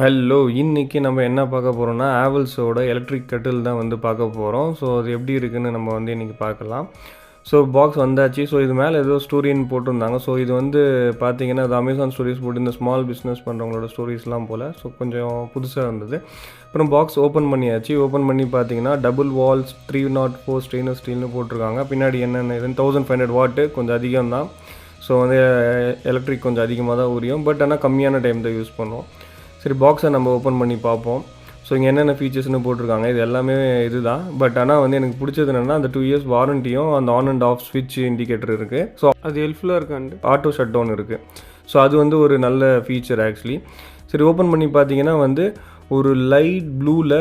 Hello இன்னைக்கு நம்ம என்ன பார்க்க போகிறோம்னா ஆவல்ஸோட எலக்ட்ரிக் கெட்டில் தான் வந்து பார்க்க போகிறோம். ஸோ அது எப்படி இருக்குன்னு நம்ம வந்து இன்றைக்கி பார்க்கலாம். ஸோ பாக்ஸ் வந்தாச்சு. ஸோ இது மேலே ஏதோ ஸ்டோரின்னு போட்டிருந்தாங்க. ஸோ இது வந்து பார்த்தீங்கன்னா அது அமேசான் ஸ்டோரிஸ் போட்டு இந்த ஸ்மால் பிஸ்னஸ் பண்ணுறவங்களோட ஸ்டோரிஸ்லாம் போல். ஸோ கொஞ்சம் புதுசாக இருந்தது. அப்புறம் பாக்ஸ் ஓப்பன் பண்ணியாச்சு. ஓப்பன் பண்ணி பார்த்தீங்கன்னா டபுள் வால்ஸ் 304 ஸ்டெயின்லெஸ் ஸ்டீல்னு போட்டிருக்காங்க. பின்னாடி என்னென்ன இதுன்னு 1500 வாட்டு கொஞ்சம் அதிகம் தான். ஸோ வந்து எலக்ட்ரிக் கொஞ்சம் அதிகமாக தான் உரியும். பட் ஆனால் கம்மியான டைம் தான் யூஸ் பண்ணுவோம். சரி, பாக்ஸை நம்ம ஓப்பன் பண்ணி பார்ப்போம். ஸோ இங்கே என்னென்ன ஃபீச்சர்ஸ்னு போட்டிருக்காங்க. இது எல்லாமே இது தான். பட் ஆனால் வந்து எனக்கு பிடிச்சது என்னென்னா அந்த 2 இயர்ஸ் வாரண்டியும் அந்த ஆன் அண்ட் ஆஃப் ஸ்விட்ச் இண்டிகேட்டர் இருக்குது. ஸோ அது ஹெல்ப்ஃபுல்லாக இருக்காண்டு ஆட்டோ ஷட் டவுன் இருக்குது. ஸோ அது வந்து ஒரு நல்ல ஃபீச்சர் ஆக்சுவலி. சரி, ஓப்பன் பண்ணி பார்த்தீங்கன்னா வந்து ஒரு லைட் ப்ளூவில்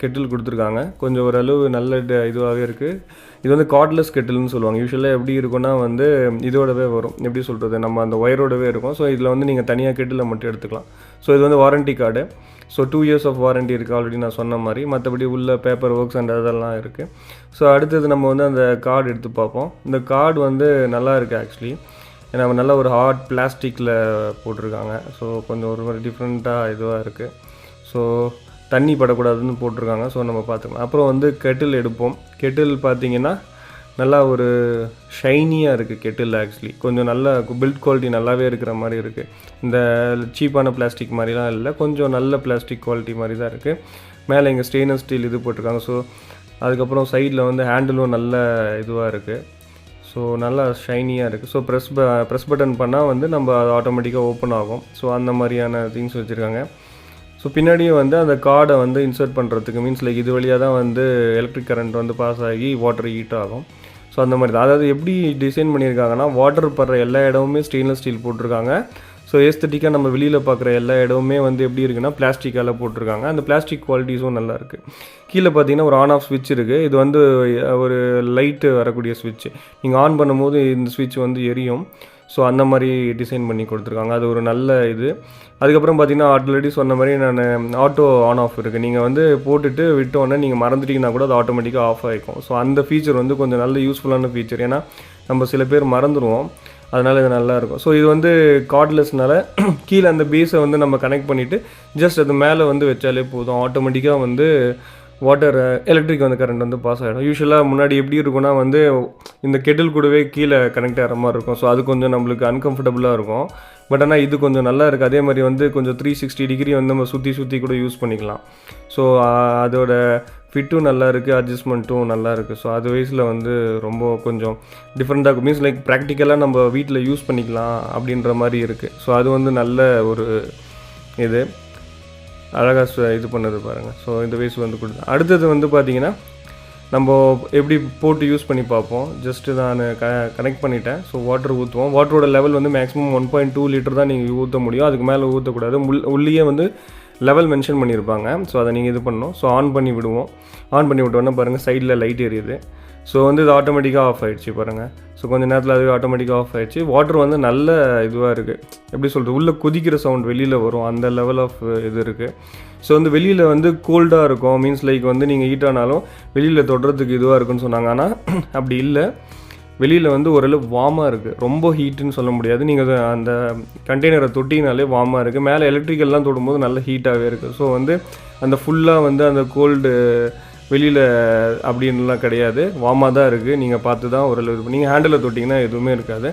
கெட்டில் கொடுத்துருக்காங்க. கொஞ்சம் ஓரளவு நல்ல இதுவாகவே இருக்குது. இது வந்து கார்ட்லெஸ் கெட்டில்னு சொல்லுவாங்க. யூஸ்வலாக எப்படி இருக்குன்னா வந்து இதோடவே வரும், எப்படி சொல்கிறது, நம்ம அந்த ஒயரோடவே இருக்கும். ஸோ இதில் வந்து நீங்கள் தனியாக கெட்டில் மட்டும் எடுத்துக்கலாம். ஸோ இது வந்து warranty card. So 2 years of warranty இருக்குது ஆல்ரெடி நான் சொன்ன மாதிரி. மற்றபடி உள்ள பேப்பர் ஒர்க்ஸ் அண்ட் அதெல்லாம் இருக்குது. ஸோ அடுத்தது நம்ம வந்து அந்த கார்டு எடுத்து பார்ப்போம். இந்த கார்டு வந்து நல்லா இருக்குது ஆக்சுவலி. ஏன்னா நல்ல ஒரு ஹார்ட் பிளாஸ்டிக்கில் போட்டிருக்காங்க. ஸோ கொஞ்சம் ஒரு மாதிரி டிஃப்ரெண்ட்டாக இதுவாக இருக்குது. ஸோ தண்ணி படக்கூடாதுன்னு போட்டிருக்காங்க. ஸோ நம்ம பார்த்துக்கலாம். அப்புறம் வந்து கெட்டில் எடுப்போம். கெட்டில் பார்த்தீங்கன்னா நல்லா ஒரு ஷைனியாக இருக்குது கெட்டில் ஆக்சுவலி. கொஞ்சம் நல்லா பில்ட் குவாலிட்டி நல்லாவே இருக்கிற மாதிரி இருக்குது. இந்த சீப்பான பிளாஸ்டிக் மாதிரிலாம் இல்லை, கொஞ்சம் நல்ல பிளாஸ்டிக் குவாலிட்டி மாதிரி தான் இருக்குது. மேலே இங்கே ஸ்டெயின்லெஸ் ஸ்டீல் இது போட்டிருக்காங்க. ஸோ அதுக்கப்புறம் சைடில் வந்து ஹேண்டிலும் நல்ல இதுவாக இருக்குது. ஸோ நல்லா ஷைனியாக இருக்குது. ஸோ ப்ரெஸ் பட்டன் பண்ணால் வந்து நம்ம அது ஆட்டோமேட்டிக்காக ஓப்பன் ஆகும். ஸோ அந்த மாதிரியான திங்ஸ் வச்சுருக்காங்க. ஸோ பின்னாடியும் வந்து அந்த கார்டை வந்து இன்சர்ட் பண்ணுறதுக்கு மீன்ஸ் லைக் இது வழியாக தான் வந்து எலக்ட்ரிக் கரண்ட் வந்து பாஸ் ஆகி வாட்டர் ஹீட் ஆகும். ஸோ அந்த மாதிரி தான். அதாவது எப்படி டிசைன் பண்ணியிருக்காங்கன்னா வாட்டர் படுற எல்லா இடமுமே ஸ்டெயின்லெஸ் ஸ்டீல் போட்டிருக்காங்க. ஸோ ஏஸ்தட்டிக்காக நம்ம வெளியில் பார்க்குற எல்லா இடமுமே வந்து எப்படி இருக்குன்னா பிளாஸ்டிக்கால் போட்டிருக்காங்க. அந்த பிளாஸ்டிக் குவாலிட்டிஸும் நல்லா இருக்குது. கீழே பார்த்தீங்கன்னா ஒரு ஆன் ஆஃப் ஸ்விட்ச் இருக்குது. இது வந்து ஒரு லைட்டு வரக்கூடிய ஸ்விட்ச். நீங்கள் ஆன் பண்ணும்போது இந்த ஸ்விட்ச் வந்து எரியும். ஸோ அந்த மாதிரி டிசைன் பண்ணி கொடுத்துருக்காங்க. அது ஒரு நல்ல இது. அதுக்கப்புறம் பார்த்தீங்கன்னா ஆல்ரெடி சொன்ன மாதிரி நான் ஆட்டோ ஆன் ஆஃப் இருக்குது. நீங்கள் வந்து போட்டுட்டு விட்டோன்னே நீங்கள் மறந்துட்டிங்கன்னா கூட அது ஆட்டோமேட்டிக்காக ஆஃப் ஆகிக்கும். ஸோ அந்த ஃபீச்சர் வந்து கொஞ்சம் நல்ல யூஸ்ஃபுல்லான ஃபீச்சர். ஏன்னா நம்ம சில பேர் மறந்துடுவோம், அதனால் இது நல்லாயிருக்கும். ஸோ இது வந்து கார்ட்லெஸ்னால கீழே அந்த பேஸை வந்து நம்ம கனெக்ட் பண்ணிவிட்டு ஜஸ்ட் அது மேலே வந்து வச்சாலே போதும். ஆட்டோமேட்டிக்காக வந்து வாட்டர் எலக்ட்ரிக் வந்து கரண்ட் வந்து பாஸ் ஆகிடும். யூஸ்வலாக முன்னாடி எப்படி இருக்குன்னா வந்து இந்த கெட்டில் கூடவே கீழே கனெக்ட் ஆகிற மாதிரி இருக்கும். ஸோ அது கொஞ்சம் நம்மளுக்கு அன்கம்ஃபர்டபுளாக இருக்கும். பட் ஆனால் இது கொஞ்சம் நல்லா இருக்குது. அதே மாதிரி வந்து கொஞ்சம் 360 டிகிரி வந்து நம்ம சுற்றி கூட யூஸ் பண்ணிக்கலாம். ஸோ அதோட ஃபிட்டும் நல்லா இருக்குது, அட்ஜஸ்ட்மெண்ட்டும் நல்லா இருக்குது. ஸோ அது வயசில் வந்து ரொம்ப கொஞ்சம் டிஃப்ரெண்ட்டாக இருக்கும். மீன்ஸ் லைக் ப்ராக்டிக்கலாக நம்ம வீட்டில் யூஸ் பண்ணிக்கலாம் அப்படின்ற மாதிரி இருக்குது. ஸோ அது வந்து நல்ல ஒரு இது அழகாக இது பண்ணது பாருங்கள். ஸோ இந்த வயசு வந்து கொடுத்து அடுத்தது வந்து பார்த்திங்கன்னா நம்ம எப்படி போட்டு யூஸ் பண்ணி பார்ப்போம். ஜஸ்ட்டு நான் கனெக்ட் பண்ணிட்டேன். ஸோ வாட்டர் ஊற்றுவோம். வாட்டரோட லெவல் வந்து மேக்ஸிமம் 1.2 லிட்டர் தான் நீங்கள் ஊற்ற முடியும். அதுக்கு மேலே ஊற்றக்கூடாது. உள்ளேயே வந்து லெவல் மென்ஷன் பண்ணியிருப்பாங்க. ஸோ அதை நீங்கள் இது பண்ணணும். ஸோ ஆன் பண்ணி விடுவோம். ஆன் பண்ணி விட்டோன்னா பாருங்கள் சைடில் லைட் எரியுது. ஸோ வந்து இது ஆட்டோமேட்டிக்காக ஆஃப் ஆகிடுச்சு பாருங்கள். ஸோ கொஞ்சம் நேரத்தில் அதுவே ஆட்டோமேட்டிக்காக ஆஃப் ஆகிடுச்சு. வாட்டர் வந்து நல்ல இதுவாக இருக்குது. எப்படி சொல்கிறது, உள்ளே கொதிக்கிற சவுண்ட் வெளியில் வரும், அந்த லெவல் ஆஃப் இது இருக்குது. ஸோ வந்து வெளியில் வந்து கோல்டாக இருக்கும். மீன்ஸ் லைக் வந்து நீங்கள் ஹீட் ஆனாலும் வெளியில் தொடுறதுக்கு இதுவாக இருக்குன்னு சொன்னாங்க. ஆனால் அப்படி இல்லை. வெளியில் வந்து ஓரளவு வார்மாக இருக்குது. ரொம்ப ஹீட்டுன்னு சொல்ல முடியாது. நீங்கள் அந்த கண்டெய்னரை தொட்டினாலே வார்மாக இருக்குது. மேலே எலக்ட்ரிக்கல்லாம் தொடும்போது நல்ல ஹீட்டாகவே இருக்குது. ஸோ வந்து அந்த ஃபுல்லாக வந்து அந்த கோல்டு வெளியில் அப்படின்லாம் கிடையாது, வார்மாக தான் இருக்குது. நீங்கள் பார்த்து தான் ஓரளவு நீங்கள் ஹேண்டில் தொட்டிங்கன்னா எதுவுமே இருக்காது.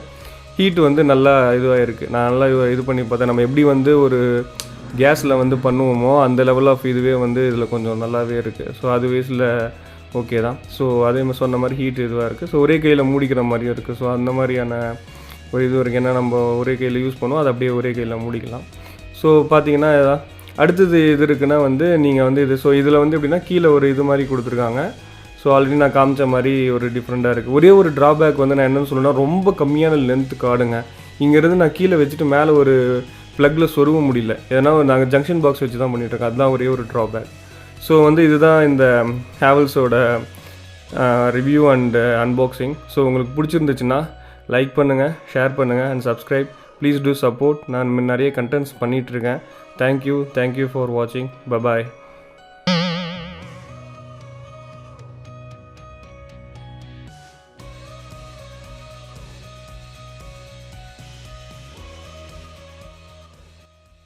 ஹீட் வந்து நல்லா இதுவாக இருக்குது. நான் நல்லா இது பண்ணி பார்த்தேன். நம்ம எப்படி வந்து ஒரு கேஸில் வந்து பண்ணுவோமோ அந்த லெவல் ஆஃப் இதுவே வந்து இதில் கொஞ்சம் நல்லாவே இருக்குது. ஸோ அது வயசில் ஓகே தான். ஸோ அதே மாதிரி சொன்ன மாதிரி ஹீட் இதுவாக இருக்குது. ஸோ ஒரே கையில் மூடிக்கிற மாதிரியும் இருக்குது. ஸோ அந்த மாதிரியான ஒரு இது இருக்குது. ஏன்னா நம்ம ஒரே கையில் யூஸ் பண்ணுவோம், அது அப்படியே ஒரே கையில் மூடிக்கலாம். ஸோ பார்த்தீங்கன்னா அடுத்தது இது இருக்குன்னா வந்து நீங்கள் வந்து இது ஸோ இதில் வந்து எப்படின்னா கீழே ஒரு இது மாதிரி கொடுத்துருக்காங்க. ஸோ ஆல்ரெடி நான் காமிச்ச மாதிரி ஒரு டிஃப்ரெண்ட்டாக இருக்குது. ஒரே ஒரு ட்ராபேக் வந்து நான் என்னென்னு சொல்லணும்னா ரொம்ப கம்மியான லென்த்து கார்டுங்க. இங்கேருந்து நான் கீழே வச்சுட்டு மேலே ஒரு ப்ளக்கில் சொருவ முடியல. ஏன்னா நாங்கள் ஜங்ஷன் பாக்ஸ் வச்சு தான் பண்ணிகிட்ருக்கோம். அதுதான் ஒரே ஒரு ட்ராபேக். ஸோ வந்து இதுதான் இந்த ஹேவல்ஸோட ரிவ்யூ அண்ட் அன்பாக்சிங். ஸோ உங்களுக்கு பிடிச்சிருந்துச்சுன்னா லைக் பண்ணுங்கள், ஷேர் பண்ணுங்கள் and subscribe. Please do support. நான் நிறைய கண்டென்ட்ஸ் பண்ணிகிட்ருக்கேன். Thank you for watching. Bye bye.